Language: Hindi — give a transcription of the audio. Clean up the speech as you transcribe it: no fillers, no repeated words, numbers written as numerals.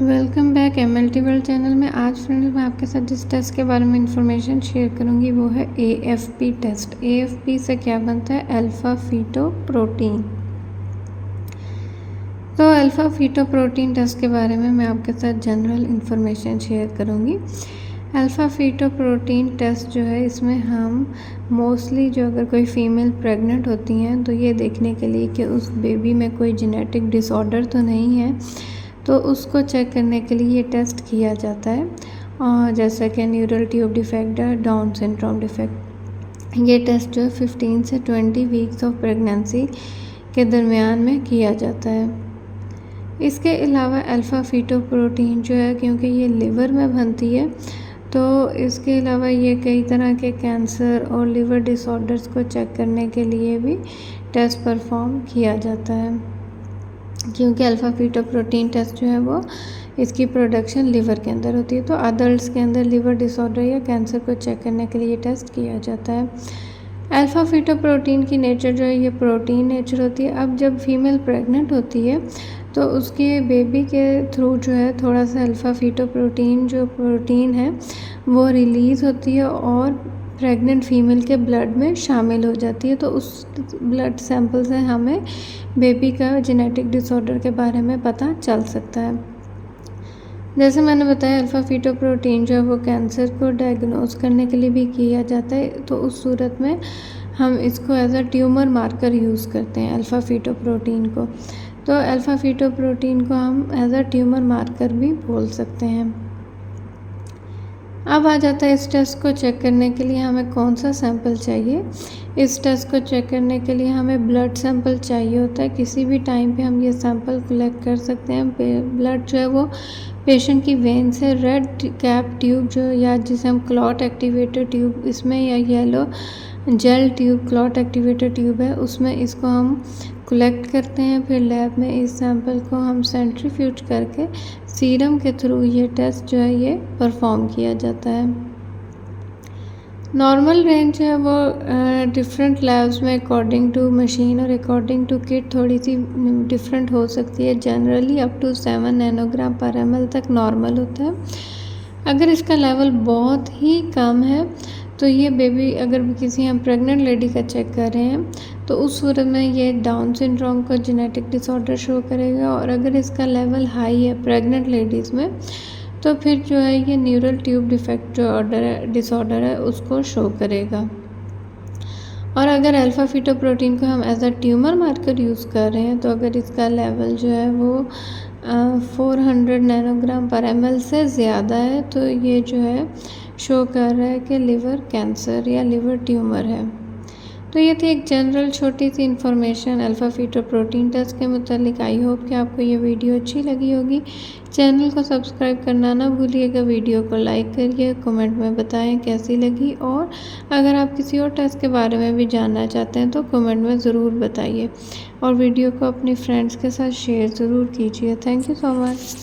Welcome back MLT world channel में। आज फ्रेंड्स मैं आपके साथ जिस टेस्ट के बारे में इंफॉर्मेशन शेयर करूंगी वो है AFP टेस्ट। AFP से क्या बनता है? Alpha fetoprotein. तो अल्फ़ा फीटोप्रोटीन टेस्ट के बारे में मैं आपके साथ जनरल इंफॉर्मेशन शेयर करूंगी। अल्फ़ा फीटोप्रोटीन टेस्ट जो है, इसमें हम मोस्टली जो अगर कोई फ़ीमेल प्रेग्नेंट होती हैं तो ये देखने के लिए कि उस बेबी में कोई जेनेटिक डिसऑर्डर तो नहीं है, तो उसको चेक करने के लिए ये टेस्ट किया जाता है। और जैसा कि न्यूरल ट्यूब डिफेक्ट है, डाउन सिंड्रोम डिफेक्ट, ये टेस्ट जो है 15 से 20 वीक्स ऑफ प्रेगनेंसी के दरमियान में किया जाता है। इसके अलावा अल्फ़ा फीटोप्रोटीन जो है, क्योंकि ये लिवर में बनती है, तो इसके अलावा ये कई तरह के कैंसर और लिवर डिसऑर्डर्स को चेक करने के लिए भी टेस्ट परफॉर्म किया जाता है, क्योंकि अल्फ़ा फीटोप्रोटीन टेस्ट जो है वो इसकी प्रोडक्शन लिवर के अंदर होती है। तो अडल्ट्स के अंदर लिवर डिसऑर्डर या कैंसर को चेक करने के लिए टेस्ट किया जाता है। अल्फ़ा फीटोप्रोटीन की नेचर जो है, ये प्रोटीन नेचर होती है। अब जब फीमेल प्रेग्नेंट होती है तो उसके बेबी के थ्रू जो है थोड़ा सा अल्फ़ा फीटोप्रोटीन जो प्रोटीन है वो रिलीज़ होती है और प्रेग्नेंट फीमेल के ब्लड में शामिल हो जाती है। तो उस ब्लड सैंपल से हमें बेबी का जेनेटिक डिसऑर्डर के बारे में पता चल सकता है। जैसे मैंने बताया, अल्फ़ा फीटोप्रोटीन जो है वो कैंसर को डायग्नोज करने के लिए भी किया जाता है। तो उस सूरत में हम इसको as a tumor marker use करते हैं अल्फ़ा फीटोप्रोटीन को। तो अल्फ़ा फीटोप्रोटीन को हम एज अ ट्यूमर मार्कर भी बोल सकते हैं। अब आ जाता है इस टेस्ट को चेक करने के लिए हमें कौन सा सैंपल चाहिए। इस टेस्ट को चेक करने के लिए हमें ब्लड सैंपल चाहिए होता है। किसी भी टाइम पे हम ये सैंपल कलेक्ट कर सकते हैं। ब्लड जो है वो पेशेंट की वेन से रेड कैप ट्यूब जो, या जिसे हम क्लॉट एक्टिवेटर ट्यूब इसमें, या yellow gel tube clot activator tube है उसमें, इसको हम कलेक्ट करते हैं। फिर लैब में इस सैंपल को हम सेंट्रीफ्यूज करके सीरम के थ्रू ये टेस्ट जो है ये परफॉर्म किया जाता है। नॉर्मल रेंज है वो डिफरेंट लैब्स में अकॉर्डिंग टू मशीन और अकॉर्डिंग टू किट थोड़ी सी डिफरेंट हो सकती है। जनरली अप टू 7 नैनोग्राम पर ml तक नॉर्मल होता है। अगर इसका लेवल बहुत ही कम है तो ये बेबी, अगर किसी हम प्रेग्नेंट लेडी का चेक कर रहे हैं तो उस सूरत में ये डाउन सिंड्रोम का जेनेटिक डिसऑर्डर शो करेगा। और अगर इसका लेवल हाई है प्रेग्नेंट लेडीज़ में तो फिर जो है ये न्यूरल ट्यूब डिफेक्ट जो डिसऑर्डर है उसको शो करेगा। और अगर अल्फ़ा फीटोप्रोटीन को हम as a tumor marker use कर रहे हैं तो अगर इसका लेवल जो है वो 400 नैनोग्राम पर ml से ज़्यादा है तो ये जो है शो कर रहा है कि लिवर कैंसर या लिवर ट्यूमर है। तो ये थी एक जनरल छोटी सी इन्फॉर्मेशन अल्फ़ा फीटोप्रोटीन टेस्ट के मुतालिक। आई होप कि आपको ये वीडियो अच्छी लगी होगी। चैनल को सब्सक्राइब करना ना भूलिएगा, वीडियो को लाइक करिए, कमेंट में बताएं कैसी लगी, और अगर आप किसी और टेस्ट के बारे में भी जानना चाहते हैं तो कमेंट में ज़रूर बताइए, और वीडियो को अपनी फ्रेंड्स के साथ शेयर ज़रूर कीजिए। Thank you so much.